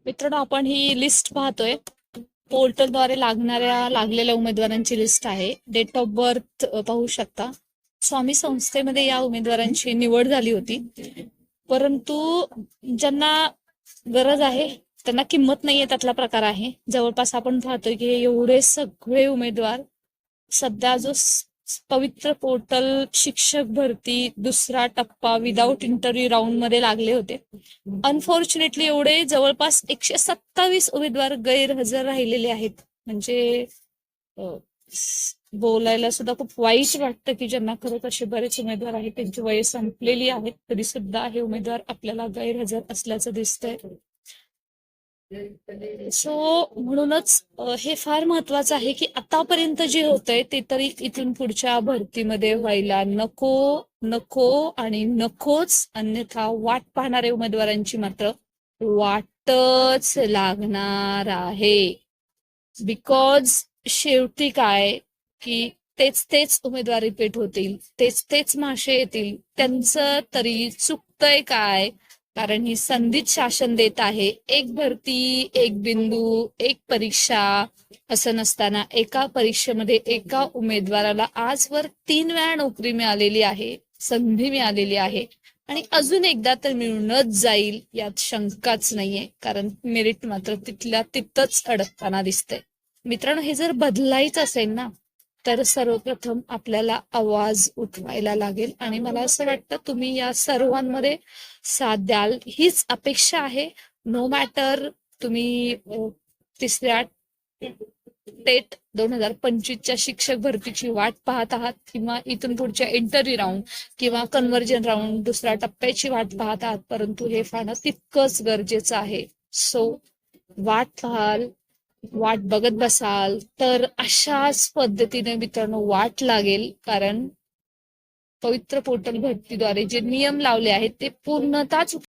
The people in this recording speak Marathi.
मित्रांनो, आपण ही लिस्ट पाहतोय. पोर्टलद्वारे लागलेल्या उमेदवारांची लिस्ट आहे. डेट ऑफ बर्थ पाहू शकता. स्वामी संस्थेमध्ये या उमेदवारांची निवड झाली होती, परंतु ज्यांना गरज आहे त्यांना किंमत नाहीये, त्यातला प्रकार आहे. जवळपास आपण पाहतोय की एवढे सगळे उमेदवार सध्या जो पवित्र पोर्टल शिक्षक भरती दुसरा टप्पा विदाऊट इंटरव्ह्यू राऊंड मध्ये लागले होते. अनफॉर्च्युनेटली एवढे जवळपास 127 उमेदवार गैरहजर राहिलेले आहेत. म्हणजे बोलायला सुद्धा खूप वाईट वाटतं की ज्यांना खरंच असे बरेच उमेदवार आहेत, त्यांची वय संपलेली आहेत, तरी सुद्धा हे उमेदवार आपल्याला गैरहजर असल्याचं दिसतंय. सो म्हणूनच हे फार महत्वाचं आहे की आतापर्यंत जे होतंय ते तरी इथून पुढच्या भरतीमध्ये व्हायला नको नको आणि नकोच. अन्यथा वाट पाहणाऱ्या उमेदवारांची मात्र वाटच लागणार आहे. बिकॉज शेवटी काय की तेच तेच उमेदवार रिपीट होतील, तेच तेच माशे येतील. त्यांचं तरी चुकतंय काय? कारण ही संधीच शासन देत आहे. एक भरती, एक बिंदू, एक परीक्षा असं नसताना एका परीक्षेमध्ये एका उमेदवाराला आजवर 3 वेळा नोकरी मिळालेली आहे, संधी मिळालेली आहे आणि अजून एकदा तर मिळूनच जाईल यात शंकाच नाहीये. कारण मेरिट मात्र तिथल्या तिथंच अडकताना दिसतंय. मित्रांनो, हे जर बदलायचं असेल ना, तर सर्वप्रथम आपल्याला आवाज उठवायला लागेल आणि मला असं वाटतं तुम्ही या सर्वांमध्ये साथ द्याल हीच अपेक्षा आहे. नो मॅटर तुम्ही तिसऱ्या टेट 2025च्या शिक्षक भरतीची वाट पाहत आहात किंवा इथून पुढच्या इंटरव्ह्यू राऊंड किंवा कन्व्हर्जन राऊंड दुसऱ्या टप्प्याची वाट पाहत आहात, परंतु हे पाहणं तितकंच गरजेचं आहे. सो वाट पाहाल, वाट बघत बसाल तर अशाच पद्धतीने मित्रांनो वाट लागेल. कारण पवित्र पोर्टल भरतीद्वारे जे नियम लावले आहेत ते पूर्णतः